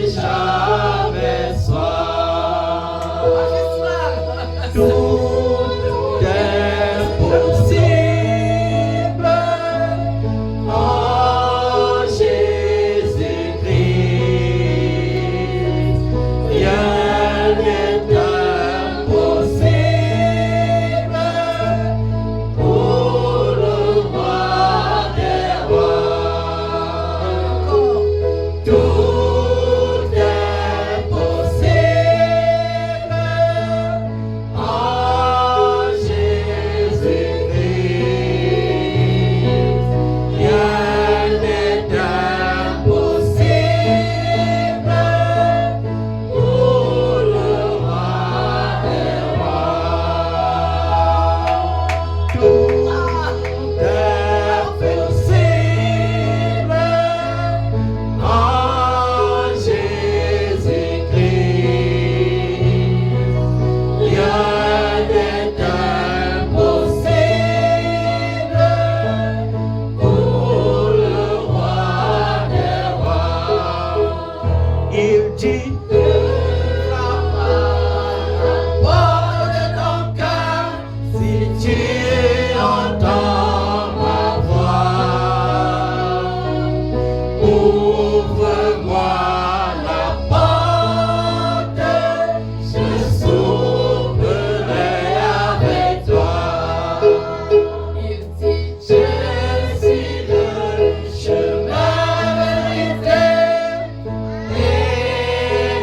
jamais soif. Tout est possible en Jésus-Christ. Rien n'est impossible pour le roi des rois. Tout est possible en Jésus-Christ. Rien n'est impossible pour le roi des rois. Tout est possible en Jésus-Christ. Rien n'est impossible pour le roi des rois. Il dit frappe à la porte de ton cœur si tu entends ma voix. Ouvre-moi la porte, je s'ouvrirai avec toi. Il dit, je suis le chemin, la vérité et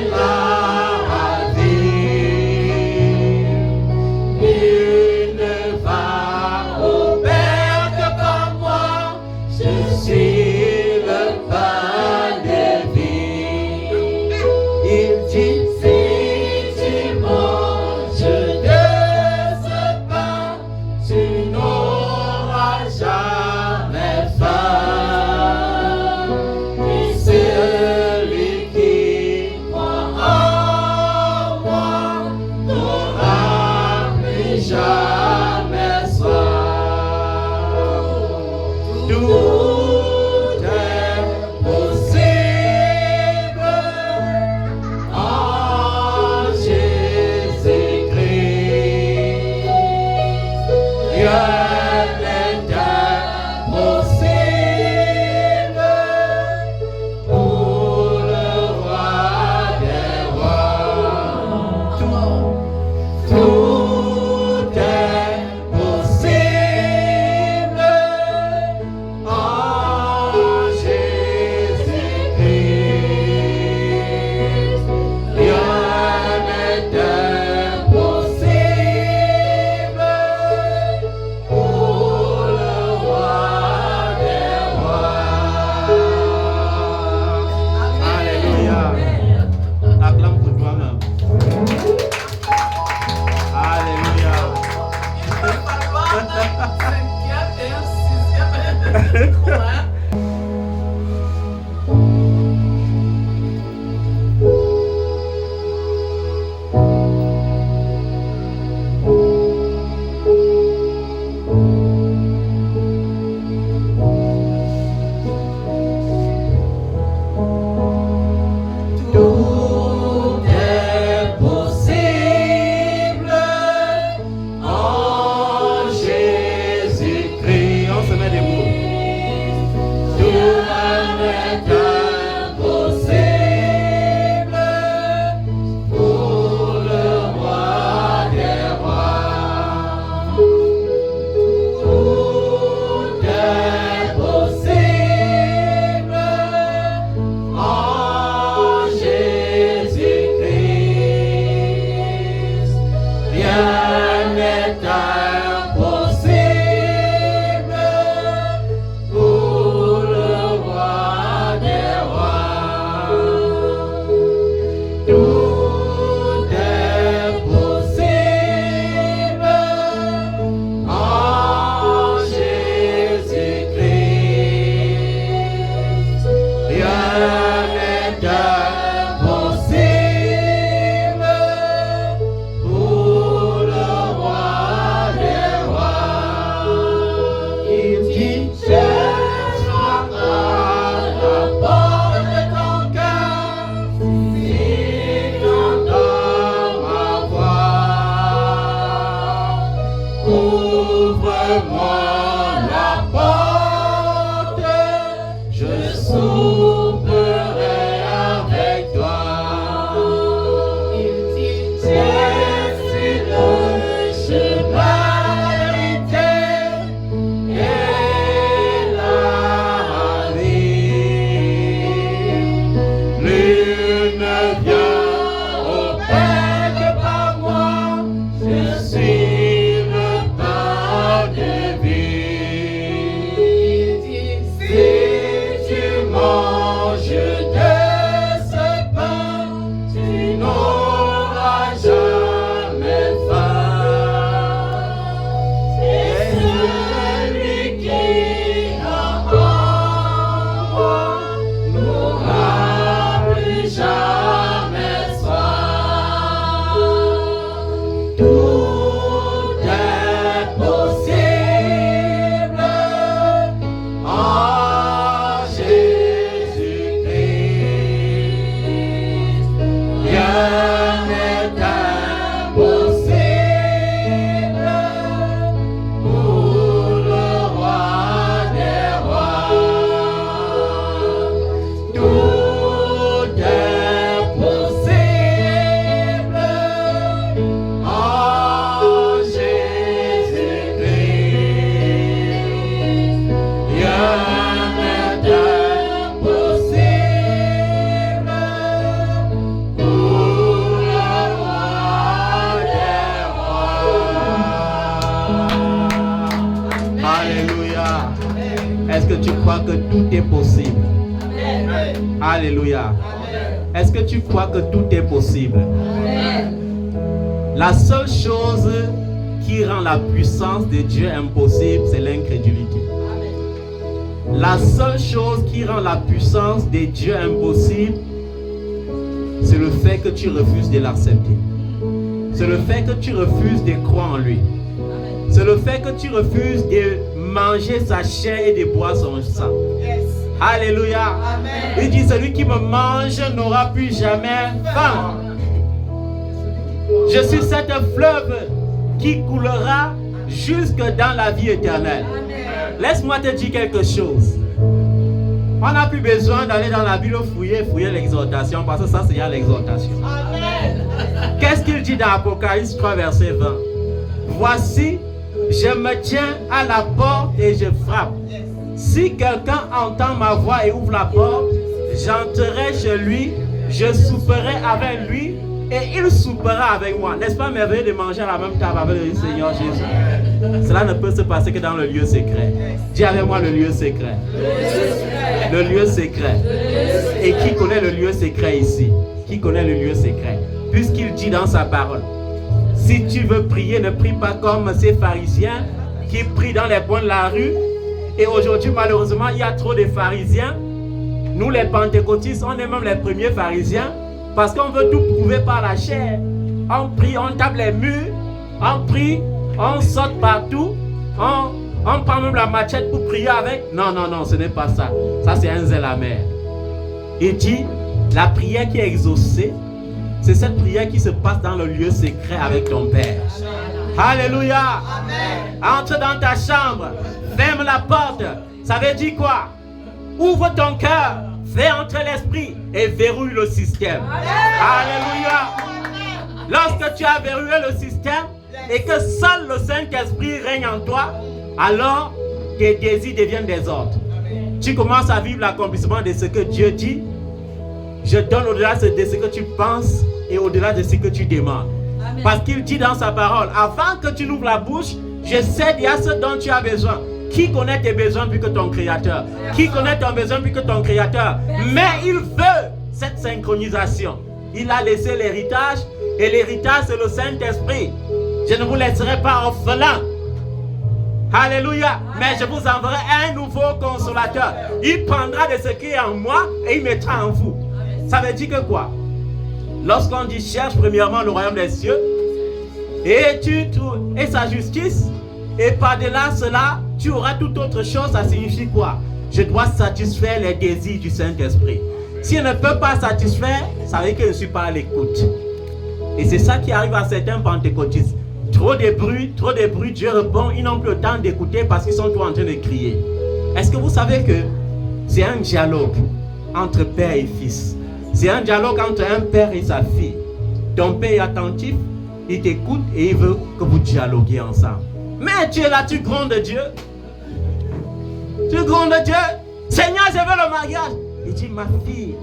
moi la porte, je souperai avec toi. Il dit, c'est le chemin et la vie. Nul ne vient au Père que par moi, je suis le pain de vie. Il dit, si tu manges de ce pain, tu n'auras jamais faim. C'est celui qui a en moi n'aura plus jamais soif. Tout est possible en Jésus-Christ. Rien n'est impossible pour le roi des rois. Tout est possible en Jésus-Christ. Rien n'est impossible pour le roi des rois. Alléluia. Est-ce que tu crois que tout est possible? Alléluia. Est-ce que tu crois que tout est possible? La seule chose qui rend la puissance de Dieu impossible, c'est l'incrédulité. La seule chose qui rend la puissance de Dieu impossible, c'est le fait que tu refuses de l'accepter. C'est le fait que tu refuses de croire en lui. C'est le fait que tu refuses de manger sa chair et de boire son sang. Alléluia. Il dit, celui qui me mange n'aura plus jamais faim. Je suis cette fleuve qui coulera jusque dans la vie éternelle. Laisse-moi te dire quelque chose. On n'a plus besoin d'aller dans la Bible fouiller l'exhortation, parce que ça c'est l'exhortation. Qu'est-ce qu'il dit dans Apocalypse 3 verset 20? Voici, je me tiens à la porte et je frappe. Si quelqu'un entend ma voix et ouvre la porte, j'entrerai chez lui, je souperai avec lui et il soupera avec moi. N'est-ce pas merveilleux de manger à la même table avec le Seigneur Jésus? Cela ne peut se passer que dans le lieu secret. Dis avec moi le lieu secret. Le lieu secret. Et qui connaît le lieu secret ici? Qui connaît le lieu secret? Puisqu'il dit dans sa parole, si tu veux prier, ne prie pas comme ces pharisiens qui prient dans les coins de la rue. Et aujourd'hui, malheureusement, il y a trop de pharisiens. Nous, les pentecôtistes, on est même les premiers pharisiens parce qu'on veut tout prouver par la chair. On prie, on tape les murs, on prie, on saute partout, on prend même la machette pour prier avec. Non, non, non, ce n'est pas ça. Ça, c'est un zèle amer. Il dit, la prière qui est exaucée, c'est cette prière qui se passe dans le lieu secret avec ton Père. Alléluia. Amen. Entre dans ta chambre, ferme la porte. Ça veut dire quoi? Ouvre ton cœur, fais entrer l'esprit et verrouille le système. Alléluia. Lorsque tu as verrouillé le système et que seul le Saint-Esprit règne en toi, alors tes désirs deviennent des ordres. Tu commences à vivre l'accomplissement de ce que Dieu dit. Je donne au-delà de ce que tu penses et au-delà de ce que tu demandes. Amen. Parce qu'il dit dans sa parole, avant que tu n'ouvres la bouche, je sais il y a ce dont tu as besoin. Qui connaît tes besoins plus que ton Créateur? Qui connaît ton besoin plus que ton Créateur? Mais il veut cette synchronisation. Il a laissé l'héritage et l'héritage c'est le Saint-Esprit. Je ne vous laisserai pas orphelin. Alléluia. Mais je vous enverrai un nouveau consolateur. Il prendra de ce qui est en moi et il mettra en vous. Ça veut dire que quoi? Lorsqu'on dit cherche premièrement le royaume des cieux et sa justice, et par-delà cela, tu auras toute autre chose. Ça signifie quoi? Je dois satisfaire les désirs du Saint-Esprit. Si je ne peux pas satisfaire, ça veut dire que je ne suis pas à l'écoute. Et c'est ça qui arrive à certains pentecôtistes. Trop de bruit, Dieu répond, ils n'ont plus le temps d'écouter parce qu'ils sont tous en train de crier. Est-ce que vous savez que c'est un dialogue entre père et fils? C'est un dialogue entre un père et sa fille. Ton père est attentif, il t'écoute et il veut que vous dialoguiez ensemble. Mais tu es là, tu grondes Dieu. Tu grondes Dieu. Seigneur, je veux le mariage. Il dit, ma fille,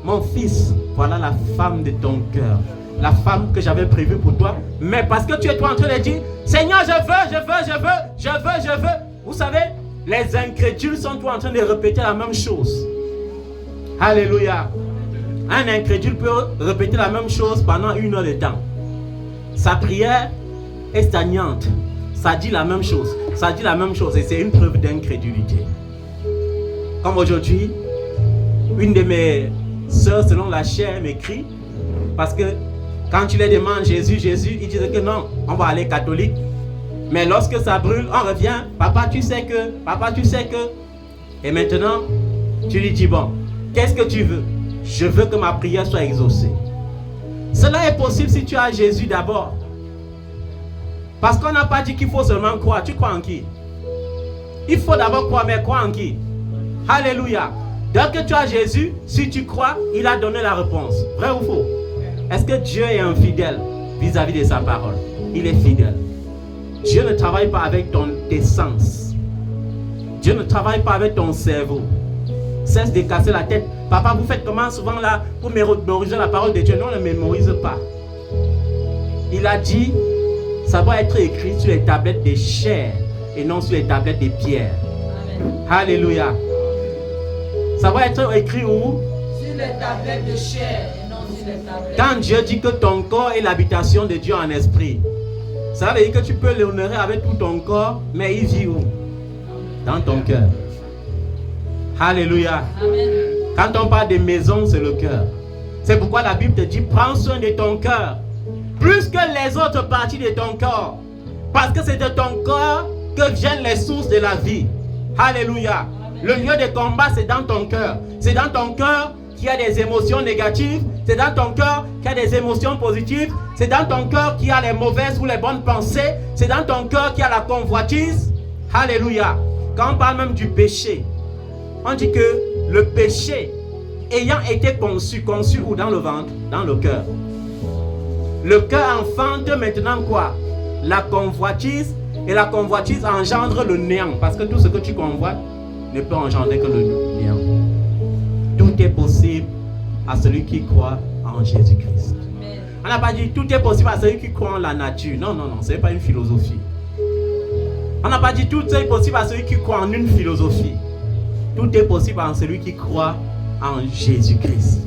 mon fils, voilà la femme de ton cœur. La femme que j'avais prévue pour toi. Mais parce que tu es toi en train de dire, Seigneur, je veux. Vous savez, les incrédules sont tous en train de répéter la même chose. Alléluia. Un incrédule peut répéter la même chose pendant 1 heure de temps. Sa prière est stagnante. Ça dit la même chose. Et c'est une preuve d'incrédulité. Comme aujourd'hui, une de mes sœurs, selon la chair, m'écrit. Parce que quand tu les demandes Jésus, ils disent que non, on va aller catholique. Mais lorsque ça brûle, on revient. Papa, tu sais que. Et maintenant, tu lui dis, bon, qu'est-ce que tu veux? Je veux que ma prière soit exaucée. Cela est possible si tu as Jésus d'abord. Parce qu'on n'a pas dit qu'il faut seulement croire. Tu crois en qui? Il faut d'abord croire, mais croire en qui? Alléluia. Dès que tu as Jésus, si tu crois, il a donné la réponse. Vrai ou faux? Est-ce que Dieu est infidèle vis-à-vis de sa parole? Il est fidèle. Dieu ne travaille pas avec tes sens. Dieu ne travaille pas avec ton cerveau. Cesse de casser la tête. Papa, vous faites comment souvent là pour mémoriser la parole de Dieu? Non, on ne mémorise pas. Il a dit, ça va être écrit sur les tablettes de chair et non sur les tablettes de pierre. Amen. Alléluia. Ça va être écrit où? Sur les tablettes de chair et non sur les tablettes. Quand Dieu dit que ton corps est l'habitation de Dieu en esprit, ça veut dire que tu peux l'honorer avec tout ton corps, mais il vit où? Dans ton cœur. Alléluia. Amen. Quand on parle de maison, c'est le cœur. C'est pourquoi la Bible te dit, prends soin de ton cœur, plus que les autres parties de ton corps. Parce que c'est de ton corps que viennent les sources de la vie. Alléluia. Amen. Le lieu de combat, c'est dans ton cœur. C'est dans ton cœur qu'il y a des émotions négatives. C'est dans ton cœur qu'il y a des émotions positives. C'est dans ton cœur qu'il y a les mauvaises ou les bonnes pensées. C'est dans ton cœur qu'il y a la convoitise. Alléluia. Quand on parle même du péché, on dit que le péché ayant été conçu où dans le ventre? Dans le cœur. Le cœur enfante maintenant quoi? La convoitise. Et la convoitise engendre le néant. Parce que tout ce que tu convoites ne peut engendrer que le néant. Tout est possible à celui qui croit en Jésus-Christ. On n'a pas dit tout est possible à celui qui croit en la nature. Non, ce n'est pas une philosophie. On n'a pas dit tout est possible à celui qui croit en une philosophie. Tout est possible à celui qui croit en Jésus-Christ.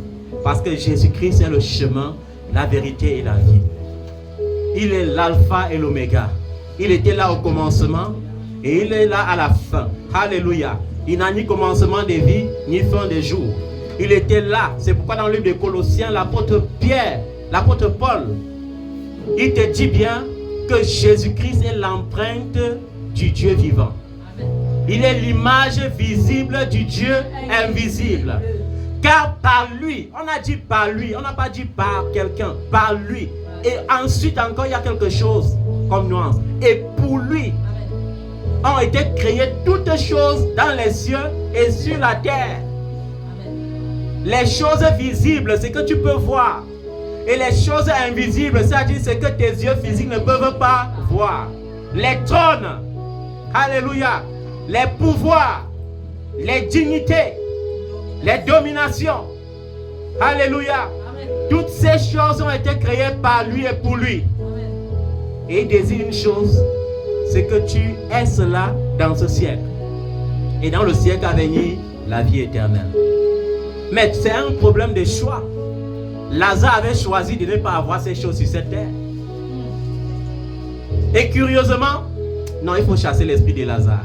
Parce que Jésus-Christ est le chemin, la vérité et la vie. Il est l'alpha et l'oméga. Il était là au commencement et il est là à la fin. Alléluia. Il n'a ni commencement de vie, ni fin de jour. Il était là. C'est pourquoi dans le livre de Colossiens, l'apôtre Pierre, l'apôtre Paul, il te dit bien que Jésus-Christ est l'empreinte du Dieu vivant. Il est l'image visible du Dieu invisible. Car par lui, on a dit par lui, on n'a pas dit par quelqu'un, par lui. Et ensuite encore, il y a quelque chose comme nuance. Et pour lui, ont été créées toutes choses dans les cieux et sur la terre. Les choses visibles, c'est que tu peux voir. Et les choses invisibles, c'est-à-dire ce que tes yeux physiques ne peuvent pas voir. Les trônes, alléluia, les pouvoirs, les dignités, les dominations, alléluia. Amen. Toutes ces choses ont été créées par lui et pour lui. Amen. Et il désire une chose, c'est que tu es cela dans ce siècle. Et dans le siècle à venir, la vie éternelle. Mais c'est un problème de choix. Lazare avait choisi de ne pas avoir ces choses sur cette terre. Et curieusement, non, il faut chasser l'esprit de Lazare.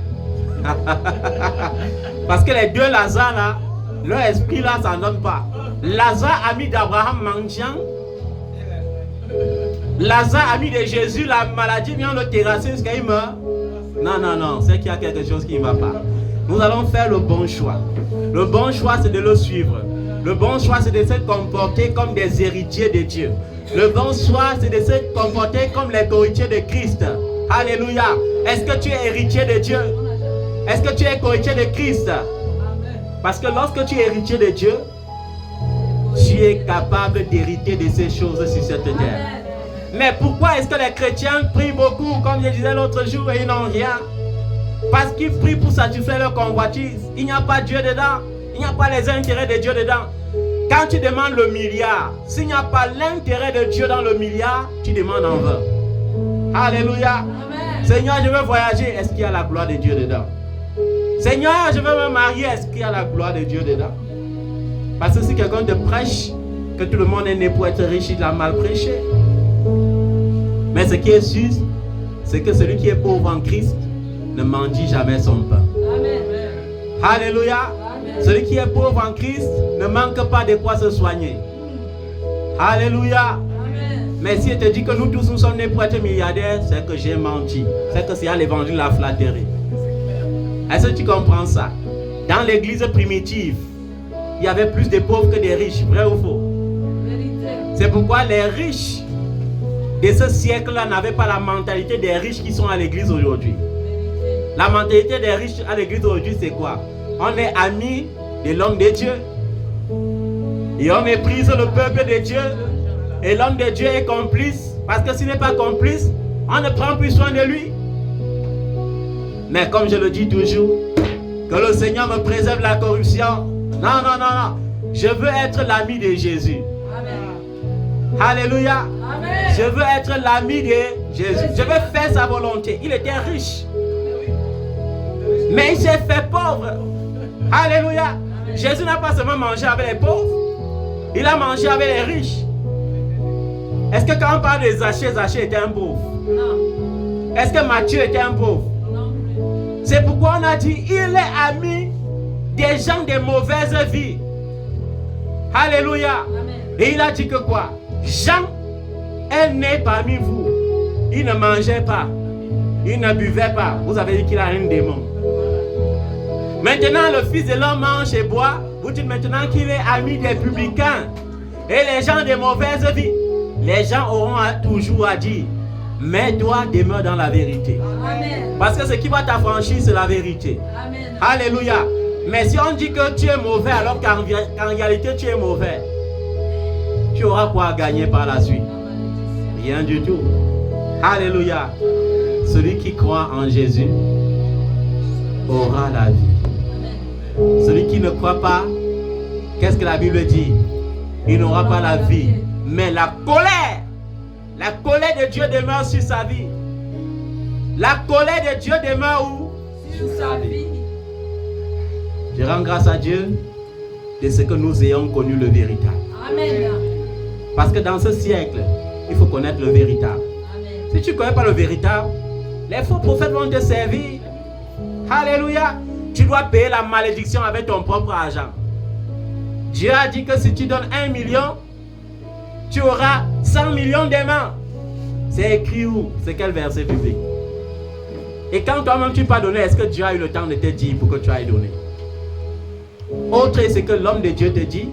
Parce que les deux Lazare là, leur esprit là, ça n'en donne pas. Lazare, ami d'Abraham, mendiant. Lazare, ami de Jésus, la maladie vient le terrasser jusqu'à ce qu'il meurt. Non, c'est qu'il y a quelque chose qui ne va pas. Nous allons faire le bon choix. Le bon choix, c'est de le suivre. Le bon choix, c'est de se comporter comme des héritiers de Dieu. Le bon choix, c'est de se comporter comme les co-héritiers de Christ. Alléluia. Est-ce que tu es héritier de Dieu? Est-ce que tu es co-héritier de Christ? Parce que lorsque tu es héritier de Dieu, tu es capable d'hériter de ces choses sur cette terre. Mais pourquoi est-ce que les chrétiens prient beaucoup, comme je disais l'autre jour, et ils n'ont rien? Parce qu'ils prient pour satisfaire leur convoitise. Il n'y a pas Dieu dedans. Il n'y a pas les intérêts de Dieu dedans. Quand tu demandes le milliard, s'il n'y a pas l'intérêt de Dieu dans le milliard, tu demandes en vain. Alléluia. Amen. Seigneur, je veux voyager. Est-ce qu'il y a la gloire de Dieu dedans? Seigneur, je veux me marier. Est-ce qu'il y a la gloire de Dieu dedans? Parce que si quelqu'un te prêche que tout le monde est né pour être riche, il a mal prêché. Mais ce qui est sûr, c'est que celui qui est pauvre en Christ ne mendie jamais son pain. Amen. Alléluia. Amen. Celui qui est pauvre en Christ ne manque pas de quoi se soigner. Alléluia. Amen. Mais si je te dis que nous tous nous sommes nés pour être milliardaires, c'est que j'ai menti. C'est que c'est à l'évangile la flatterie. Est-ce que tu comprends ça? Dans l'église primitive, il y avait plus de pauvres que des riches. Vrai ou faux? C'est pourquoi les riches de ce siècle-là n'avaient pas la mentalité des riches qui sont à l'église aujourd'hui. La mentalité des riches à l'église aujourd'hui, c'est quoi? On est amis de l'homme de Dieu. Et on méprise le peuple de Dieu. Et l'homme de Dieu est complice. Parce que s'il n'est pas complice, on ne prend plus soin de lui. Mais comme je le dis toujours, que le Seigneur me préserve la corruption. Non, non, non, non. Je veux être l'ami de Jésus. Amen. Alléluia. Amen. Je veux être l'ami de Jésus. Je veux faire sa volonté. Il était riche. Mais il s'est fait pauvre. Alléluia. Amen. Jésus n'a pas seulement mangé avec les pauvres. Il a mangé avec les riches. Est-ce que quand on parle de Zachée, Zachée était un pauvre? Non. Est-ce que Matthieu était un pauvre? Non. C'est pourquoi on a dit, il est ami des gens de mauvaise vie. Alléluia. Amen. Et il a dit que quoi? Jean est né parmi vous. Il ne mangeait pas. Il ne buvait pas. Vous avez dit qu'il a un démon. Maintenant, le Fils de l'homme mange et boit. Vous dites maintenant qu'il est ami des publicains. Et les gens de mauvaise vie. Les gens auront toujours à dire, mais toi demeure dans la vérité. Amen. Parce que ce qui va t'affranchir, c'est la vérité. Amen. Alléluia. Mais si on dit que tu es mauvais alors qu'en réalité tu es mauvais, tu auras quoi à gagner par la suite? Rien du tout. Alléluia. Celui qui croit en Jésus aura la vie. Celui qui ne croit pas, qu'est-ce que la Bible dit? Il n'aura pas la vie. Mais la colère de Dieu demeure sur sa vie. La colère de Dieu demeure où? Sur sa vie. Je rends grâce à Dieu de ce que nous ayons connu le véritable. Amen. Parce que dans ce siècle, il faut connaître le véritable. Amen. Si tu ne connais pas le véritable, les faux prophètes vont te servir. Alléluia. Tu dois payer la malédiction avec ton propre argent. Dieu a dit que si tu donnes 1 million, tu auras 100 millions d'aimants. C'est écrit où? C'est quel verset biblique? Et quand toi-même tu pas donné, est-ce que Dieu a eu le temps de te dire pour que tu ailles donner? Autre est ce que l'homme de Dieu te dit,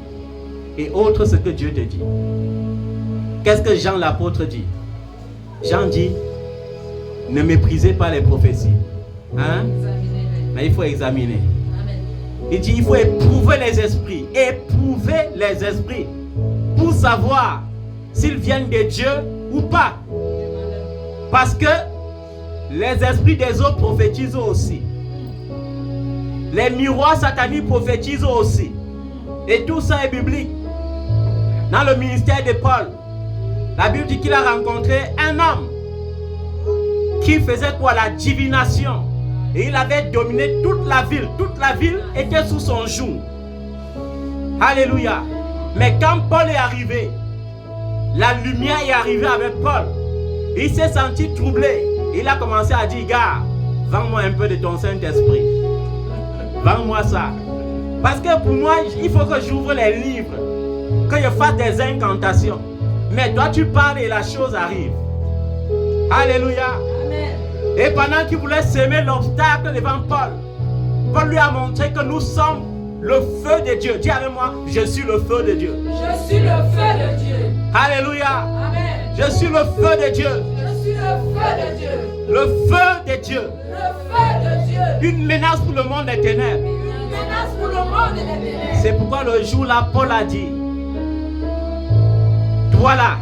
et autre ce que Dieu te dit. Qu'est-ce que Jean l'apôtre dit? Jean dit, ne méprisez pas les prophéties. Hein? Mais il faut examiner. Il dit, il faut éprouver les esprits. Éprouver les esprits. Pour savoir s'ils viennent de Dieu ou pas. Parce que les esprits des autres prophétisent aussi. Les miroirs sataniques prophétisent aussi. Et tout ça est biblique. Dans le ministère de Paul, la Bible dit qu'il a rencontré un homme qui faisait quoi? La divination. Et il avait dominé toute la ville. Toute la ville était sous son joug. Alléluia. Mais quand Paul est arrivé, la lumière est arrivée avec Paul. Il s'est senti troublé. Il a commencé à dire, gars, vends-moi un peu de ton Saint-Esprit. Vends-moi ça. Parce que pour moi, il faut que j'ouvre les livres, que je fasse des incantations. Mais toi, tu parles et la chose arrive. Alléluia. Amen. Et pendant qu'il voulait semer l'obstacle devant Paul, Paul lui a montré que nous sommes le feu de Dieu. Dis avec moi, je suis le feu de Dieu. Je suis le feu de Dieu. Alléluia. Amen. Je suis le feu de Dieu. Je suis le feu de Dieu. Le feu de Dieu. Le feu de Dieu. Une menace pour le monde des ténèbres. Une menace pour le monde des ténèbres. C'est pourquoi le jour là, Paul a dit, toi là,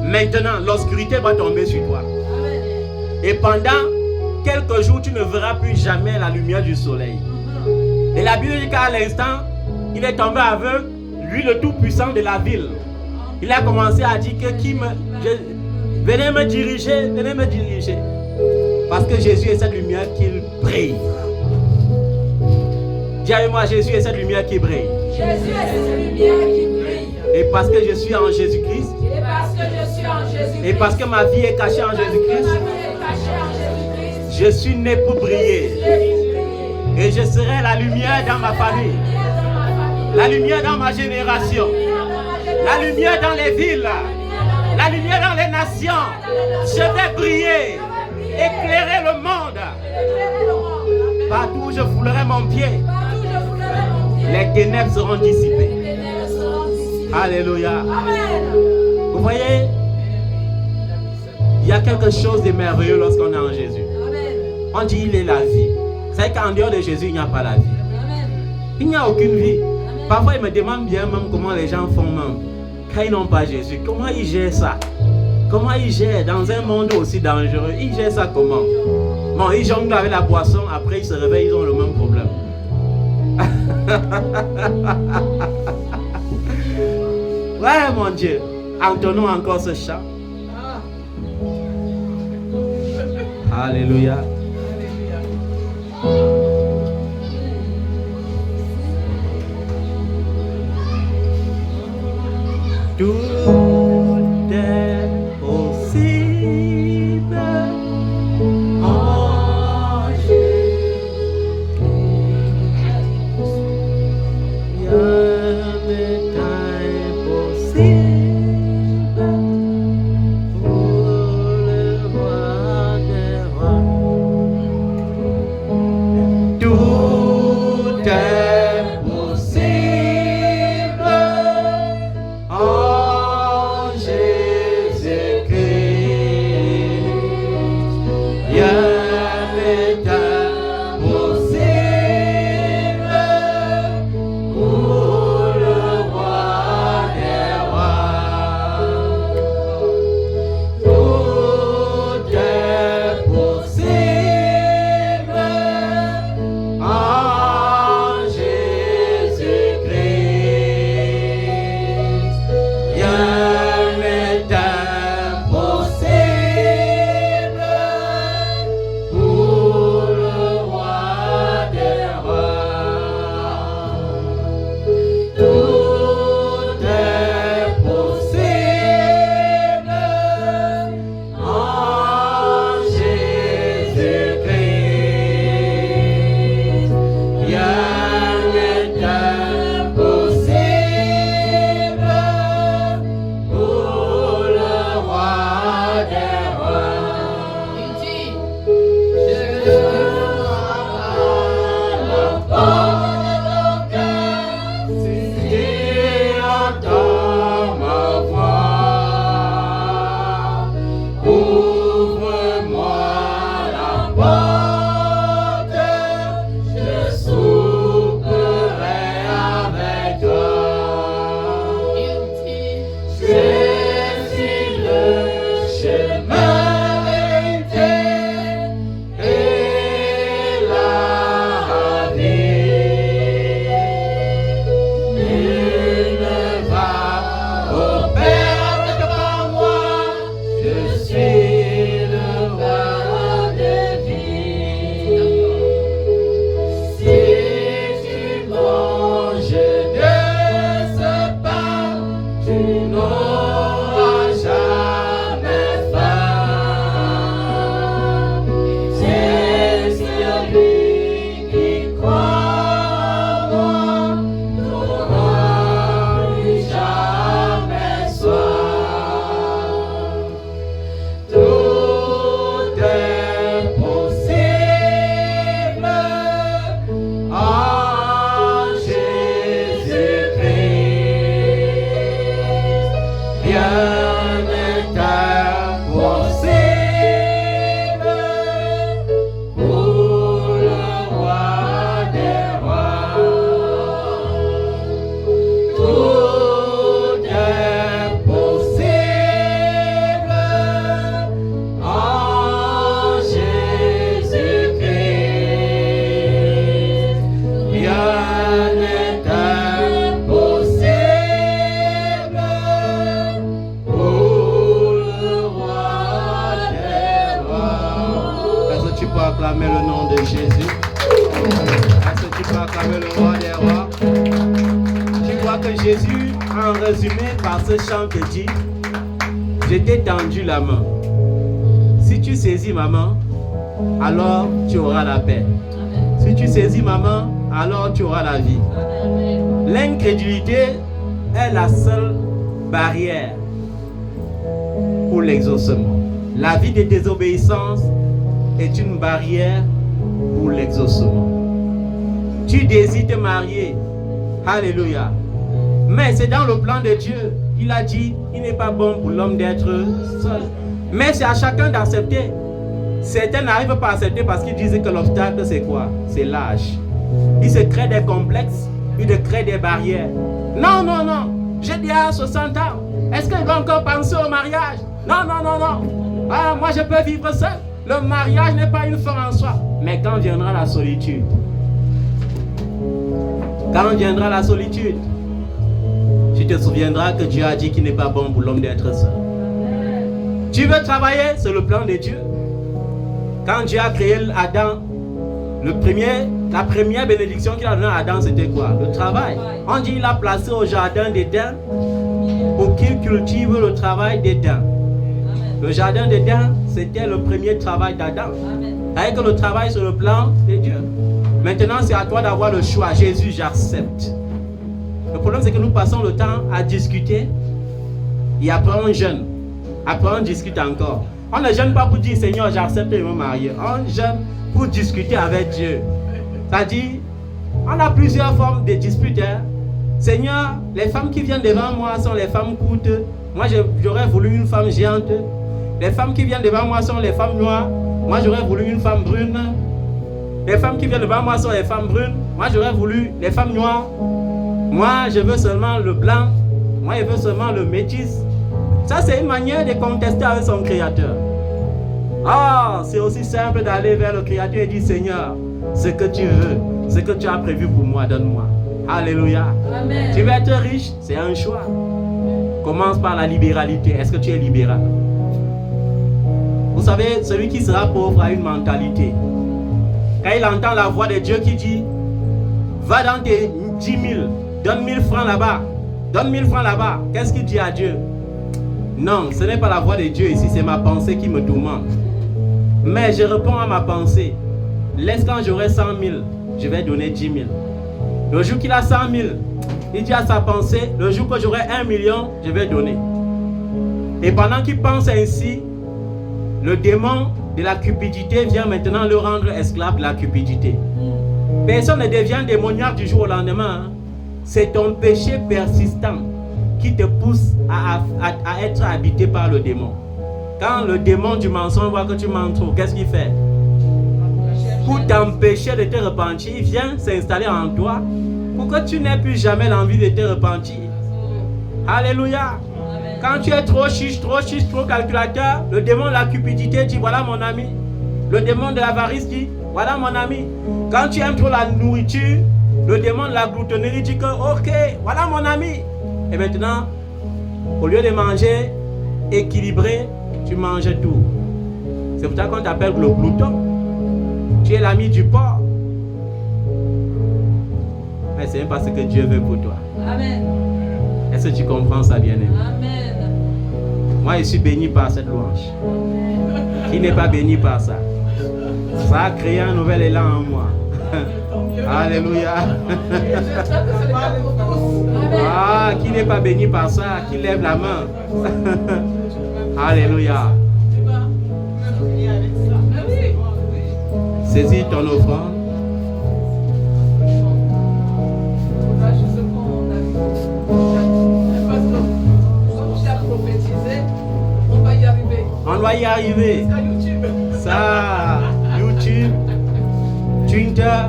maintenant, l'obscurité va tomber sur toi. Amen. Et pendant quelques jours, tu ne verras plus jamais la lumière du soleil. Et la Bible dit qu'à l'instant, il est tombé aveugle, lui le tout-puissant de la ville. Il a commencé à dire que venez me diriger, venez me diriger. Parce que Jésus est cette lumière qui brille. Dis avec moi, Jésus est cette lumière qui brille. Jésus est cette lumière qui brille. Et parce que je suis en Jésus-Christ. Et parce que je suis en Jésus-Christ. Et parce que ma vie est cachée en Jésus-Christ. Je suis né pour briller. Et je serai la lumière dans ma famille. La lumière dans ma génération. La lumière dans les villes. La lumière dans les nations. Je vais briller. Éclairer le monde. Partout où je foulerai mon pied, les ténèbres seront dissipées. Alléluia. Vous voyez, il y a quelque chose de merveilleux lorsqu'on est en Jésus. On dit il est la vie. C'est qu'en dehors de Jésus, il n'y a pas la vie. Il n'y a aucune vie. Parfois, ils me demandent bien même comment les gens font même quand ils n'ont pas Jésus. Comment ils gèrent ça? Comment ils gèrent dans un monde aussi dangereux? Ils gèrent ça comment? Bon, ils jonglent avec la boisson, après ils se réveillent, ils ont le même problème. Ouais, mon Dieu. Entonnons encore ce chant. Alléluia. Tout est possible en Jésus. Rien n'est impossible pour le roi des rois. Tout est possible en rien n'est impossible pour le roi des rois. Tout est possible en Jésus-Christ. Rien n'est impossible pour le roi des rois. Est-ce que tu peux acclamer le nom de Jésus? Est-ce que tu peux acclamer le roi des rois? Tu vois que Jésus, en résumé par ce chant, te dit: je t'ai tendu la main. Si tu saisis ma main, alors tu auras la paix. Si tu saisis ma main, alors tu auras la vie. L'incrédulité est la seule barrière pour l'exaucement. La vie de désobéissance est une barrière pour l'exaucement. Tu désires te marier. Alléluia. Mais c'est dans le plan de Dieu. Il a dit, il n'est pas bon pour l'homme d'être seul. Mais c'est à chacun d'accepter. Certains n'arrivent pas à accepter parce qu'ils disent que l'obstacle c'est quoi? C'est l'âge. Ils se créent des complexes, ils se créent des barrières. Non, non, non. J'ai déjà 60 ans. Est-ce que je dois encore penser au mariage? Non, non, non, non. Ah, moi je peux vivre seul. Le mariage n'est pas une fin en soi. Mais quand viendra la solitude? Quand viendra la solitude, tu te souviendras que Dieu a dit qu'il n'est pas bon pour l'homme d'être seul. Tu veux travailler, c'est le plan de Dieu. Quand Dieu a créé Adam, la première bénédiction qu'il a donnée à Adam, c'était quoi? Le travail. On dit qu'il l'a placé au jardin d'Éden pour qu'il cultive le travail d'Éden. Le jardin d'Éden, c'était le premier travail d'Adam. Avec le travail sur le plan de Dieu. Maintenant, c'est à toi d'avoir le choix. Jésus, j'accepte. Le problème, c'est que nous passons le temps à discuter et après on jeûne. Après on discute encore. On ne jeûne pas pour dire Seigneur, j'accepte de me marier. On jeûne pour discuter avec Dieu. C'est-à-dire, on a plusieurs formes de disputes. Seigneur, les femmes qui viennent devant moi sont les femmes courtes. Moi, j'aurais voulu une femme géante. Les femmes qui viennent devant moi sont les femmes noires. Moi, j'aurais voulu une femme brune. Les femmes qui viennent devant moi sont les femmes brunes. Moi, j'aurais voulu les femmes noires. Moi, je veux seulement le blanc. Moi, je veux seulement le métis. Ça, c'est une manière de contester avec son Créateur. Ah, c'est aussi simple d'aller vers le Créateur et dire Seigneur, ce que tu veux, ce que tu as prévu pour moi, donne-moi. Alléluia. Amen. Tu veux être riche, c'est un choix. Commence par la libéralité. Est-ce que tu es libéral? Vous savez, celui qui sera pauvre a une mentalité. Quand il entend la voix de Dieu qui dit va dans tes 10 000, donne 1000 francs là-bas, donne 1000 francs là-bas, qu'est-ce qu'il dit à Dieu? Non, ce n'est pas la voix de Dieu ici, c'est ma pensée qui me tourmente. Mais je réponds à ma pensée. Laisse quand j'aurai 100 000, je vais donner 10 000. Le jour qu'il a 100 000, il dit à sa pensée, le jour que j'aurai 1 million, je vais donner. Et pendant qu'il pense ainsi, le démon de la cupidité vient maintenant le rendre esclave de la cupidité. Personne ne devient démoniaque du jour au lendemain. Hein. C'est ton péché persistant qui te pousse à être habité par le démon. Quand le démon du mensonge voit que tu mens trop, qu'est-ce qu'il fait? Pour t'empêcher de te repentir, il vient s'installer en toi pour que tu n'aies plus jamais l'envie de te repentir. Alléluia. Quand tu es trop chiche, trop calculateur, le démon de la cupidité dit voilà mon ami. Le démon de l'avarice dit voilà mon ami. Quand tu aimes trop la nourriture, le démon de la gloutonnerie dit que ok, voilà mon ami. Et maintenant, au lieu de manger équilibré, tu manges tout. C'est pour ça qu'on t'appelle le glouton. Tu es l'ami du porc. Mais c'est même pas ce que Dieu veut pour toi. Amen. Est-ce que tu comprends ça, bien-aimé? Amen. Moi, je suis béni par cette louange. Qui n'est pas béni par ça? Ça a créé un nouvel élan en moi. Alléluia. Ah, qui n'est pas béni par ça? Qui lève la main? Alléluia. Saisis ton offrande. va y arriver. Ça, YouTube, Twitter,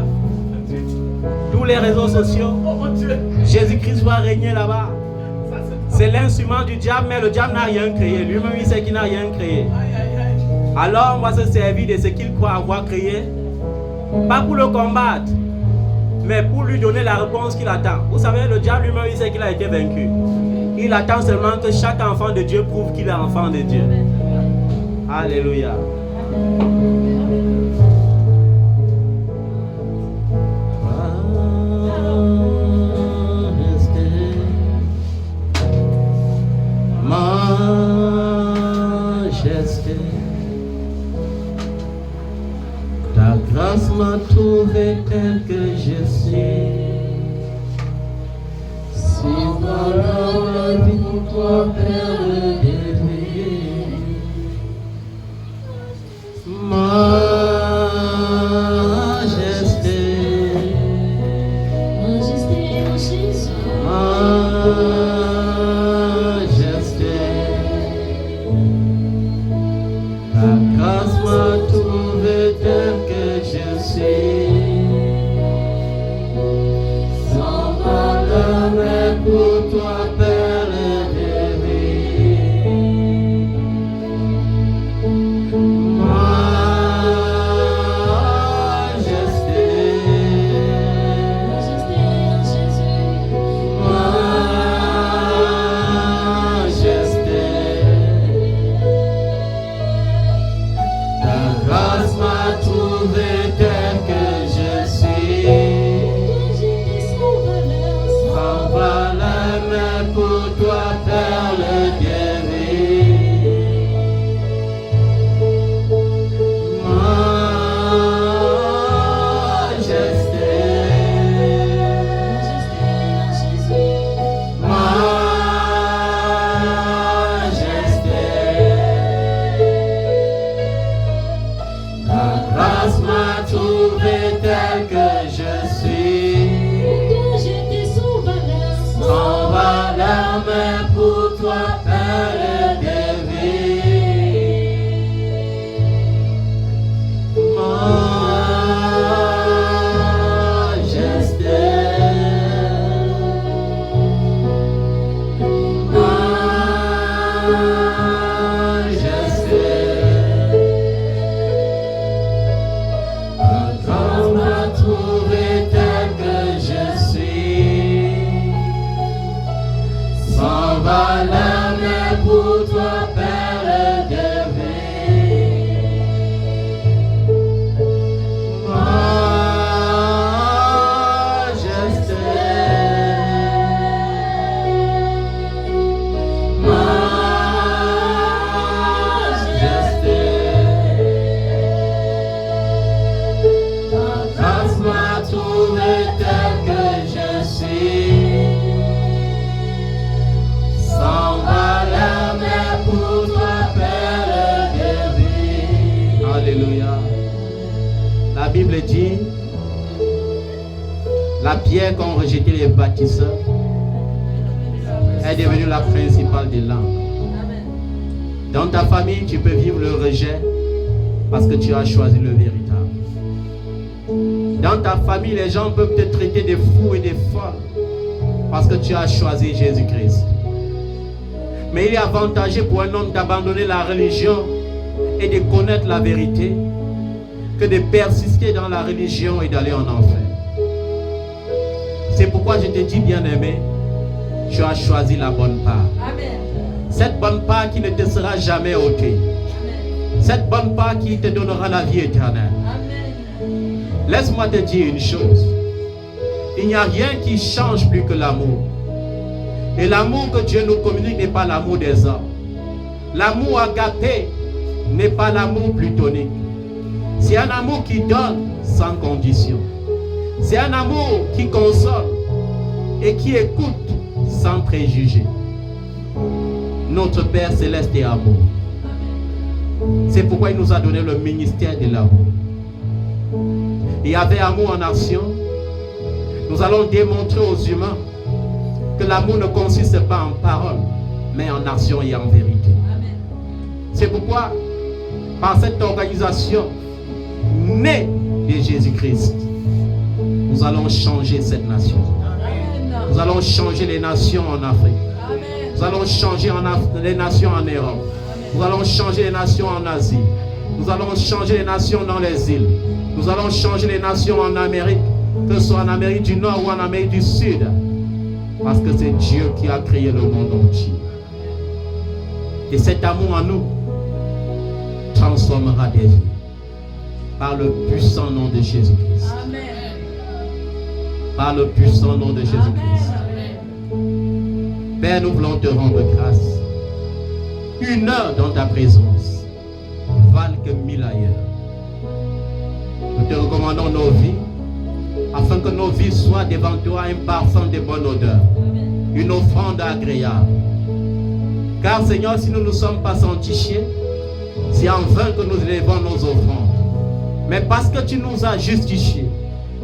tous les réseaux sociaux. Jésus-Christ va régner là-bas. C'est l'instrument du diable, mais le diable n'a rien créé. Lui-même, il sait qu'il n'a rien créé. Alors, on va se servir de ce qu'il croit avoir créé. Pas pour le combattre, mais pour lui donner la réponse qu'il attend. Vous savez, le diable lui-même, il sait qu'il a été vaincu. Il attend seulement que chaque enfant de Dieu prouve qu'il est enfant de Dieu. Alléluia. Majesté, ta grâce m'a trouvé tel que je suis. Si voilà la vie pour toi, Père de vie. Majesté, Majesté en Jésus. majesté, ta grâce m'a trouvé tel que je suis. Sans valeur, mais pour toi, Père de vie. Majesté, Majesté en Jésus. majesté, ta grâce m'a trouvé tel que je suis. J'étais sans valeur, Sans valeur, mais pour toi, perle de vie. Majesté, Majesté en Jésus. majesté, ta grâce m'a trouvé tel que je suis. Pourtant j'étais sans valeur, Sans valeur, mais pour toi, perle de vie. Majesté, majesté, ta grâce m'a trouvé tel que je suis. Sans valeur, mais pour toi, perle de vie. Majesté, majesté, ta grâce m'a trouvé tel que je suis. Sans valeur, mais pour toi, perle de vie. Alléluia. La Bible dit, la pierre qu'ont rejeté les bâtisseurs est devenue la principale des langues. Dans ta famille, tu peux vivre le rejet parce que tu as choisi le véritable. Dans ta famille, les gens peuvent te traiter de fou et de folle parce que tu as choisi Jésus-Christ. Mais il est avantageux pour un homme d'abandonner la religion et de connaître la vérité que de persister dans la religion et d'aller en enfer. C'est pourquoi je te dis, bien-aimé, tu as choisi la bonne part. Amen. Cette bonne part qui ne te sera jamais ôtée. Cette bonne part qui te donnera la vie éternelle. Amen. Laisse-moi te dire une chose. Il n'y a rien qui change plus que l'amour. Et l'amour que Dieu nous communique n'est pas l'amour des hommes. L'amour agapé n'est pas l'amour plutonique. C'est un amour qui donne sans condition. C'est un amour qui console et qui écoute sans préjugés. Notre Père Céleste est amour. C'est pourquoi il nous a donné le ministère de l'amour. Il y avait amour en action. Nous allons démontrer aux humains que l'amour ne consiste pas en parole, mais en action et en vérité. C'est pourquoi par cette organisation née de Jésus-Christ, nous allons changer cette nation. Nous allons changer les nations en Afrique. Nous allons changer les nations en Europe. Nous allons changer les nations en Asie. Nous allons changer les nations dans les îles. Nous allons changer les nations en Amérique, que ce soit en Amérique du Nord ou en Amérique du Sud. Parce que c'est Dieu qui a créé le monde entier. Et cet amour en nous transformera des vies par le puissant nom de Jésus-Christ. Par le puissant nom de Jésus-Christ. Père, nous voulons te rendre grâce. 1 heure dans ta présence valent que 1000 ailleurs. Nous te recommandons nos vies, afin que nos vies soient devant toi un parfum de bonne odeur, une offrande agréable. Car Seigneur, si nous ne nous sommes pas sanctifiés, c'est en vain que nous élevons nos offrandes. Mais parce que tu nous as justifiés,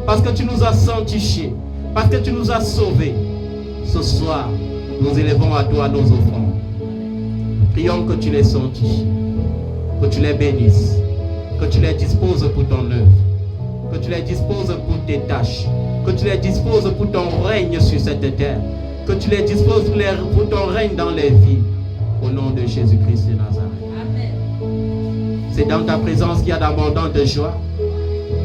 parce que tu nous as sanctifiés, parce que tu nous as sauvés, ce soir, nous élevons à toi nos offrandes. Prions que tu les sanctifies, que tu les bénisses, que tu les disposes pour ton œuvre, que tu les disposes pour tes tâches, que tu les disposes pour ton règne sur cette terre, que tu les disposes pour ton règne dans les vies, au nom de Jésus-Christ de Nazareth. Amen. C'est dans ta présence qu'il y a d'abondantes joie.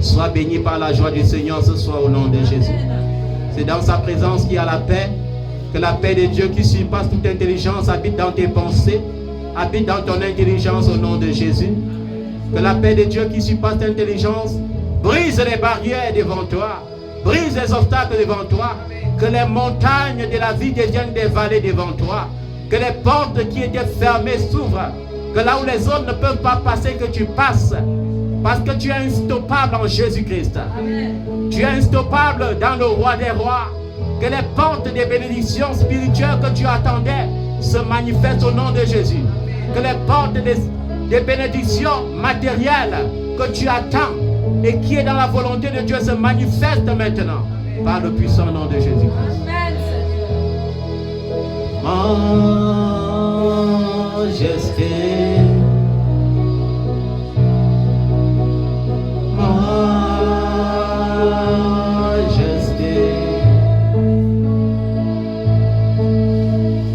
Sois béni par la joie du Seigneur ce soir au nom de Jésus. C'est dans sa présence qu'il y a la paix, que la paix de Dieu qui surpasse toute intelligence habite dans tes pensées, habite dans ton intelligence au nom de Jésus. Que la paix de Dieu qui surpasse l'intelligence brise les barrières devant toi, brise les obstacles devant toi, que les montagnes de la vie deviennent des vallées devant toi, que les portes qui étaient fermées s'ouvrent, que là où les autres ne peuvent pas passer, que tu passes, parce que tu es instoppable en Jésus-Christ. Tu es instoppable dans le roi des rois. Que les portes des bénédictions spirituelles que tu attendais se manifestent au nom de Jésus. Que les portes des bénédictions matérielles que tu attends et qui est dans la volonté de Dieu se manifestent maintenant par le puissant nom de Jésus-Christ. Majesté, majesté,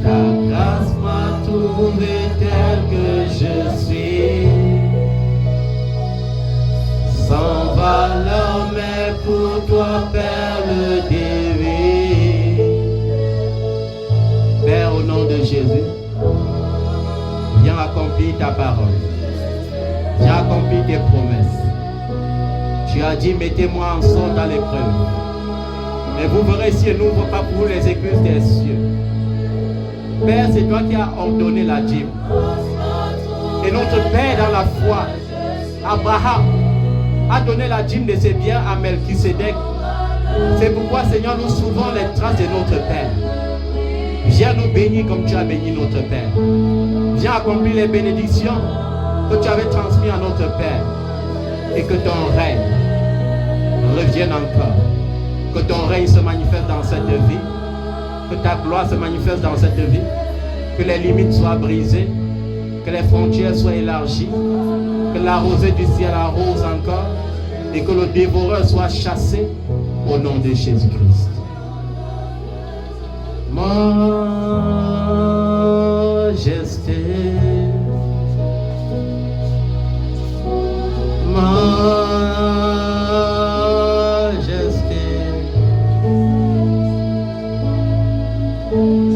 ta grâce m'a trouvé tel que je suis, sans valeur mais pour toi perle divine. Père, au nom de Jésus, viens accomplir ta parole, viens accomplir tes promesses. Tu as dit, mettez-moi en sort dans l'épreuve. Mais vous verrez si elle n'ouvre pas pour vous les écluses des cieux. Père, c'est toi qui as ordonné la dîme. Et notre Père dans la foi, Abraham, a donné la dîme de ses biens à Melchisédek. C'est pourquoi, Seigneur, nous suivons les traces de notre Père. Viens nous bénir comme tu as béni notre Père. Viens accomplir les bénédictions que tu avais transmises à notre Père. Et que ton règne revienne encore. Que ton règne se manifeste dans cette vie. Que ta gloire se manifeste dans cette vie. Que les limites soient brisées. Que les frontières soient élargies. Que la rosée du ciel arrose encore. Et que le dévoreur soit chassé au nom de Jésus-Christ. Majesté, majesté,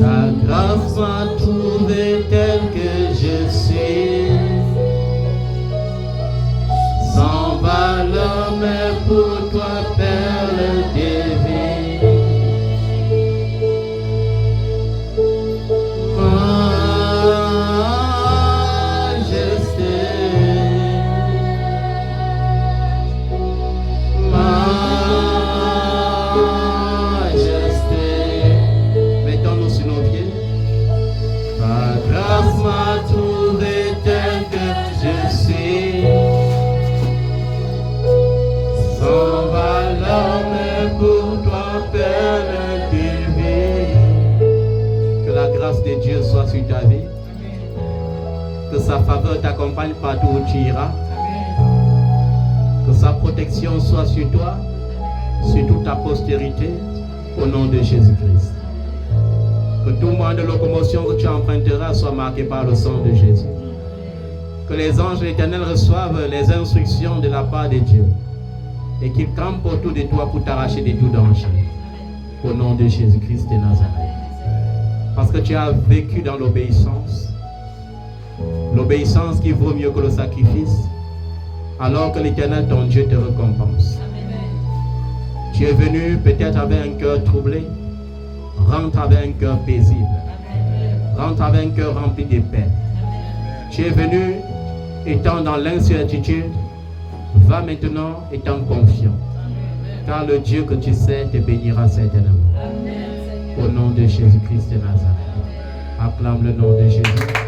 ta grâce m'a trouvé tel que je suis, sans valeur mais pour toi perle divine. De Dieu soit sur ta vie. Que sa faveur t'accompagne partout où tu iras. Que sa protection soit sur toi, sur toute ta postérité, au nom de Jésus-Christ. Que tout moyen de locomotion que tu emprunteras soit marqué par le sang de Jésus. Que les anges de l'Éternel reçoivent les instructions de la part de Dieu et qu'ils campent autour de toi pour t'arracher de tout danger. Au nom de Jésus-Christ de Nazareth. Parce que tu as vécu dans l'obéissance. L'obéissance qui vaut mieux que le sacrifice. Alors que l'Éternel, ton Dieu, te récompense. Tu es venu peut-être avec un cœur troublé. Rentre avec un cœur paisible. Rentre avec un cœur rempli de paix. Tu es venu étant dans l'incertitude. Va maintenant étant confiant. Car le Dieu que tu sais te bénira certainement. Au nom de Jésus-Christ de Nazareth. Acclame le nom de Jésus.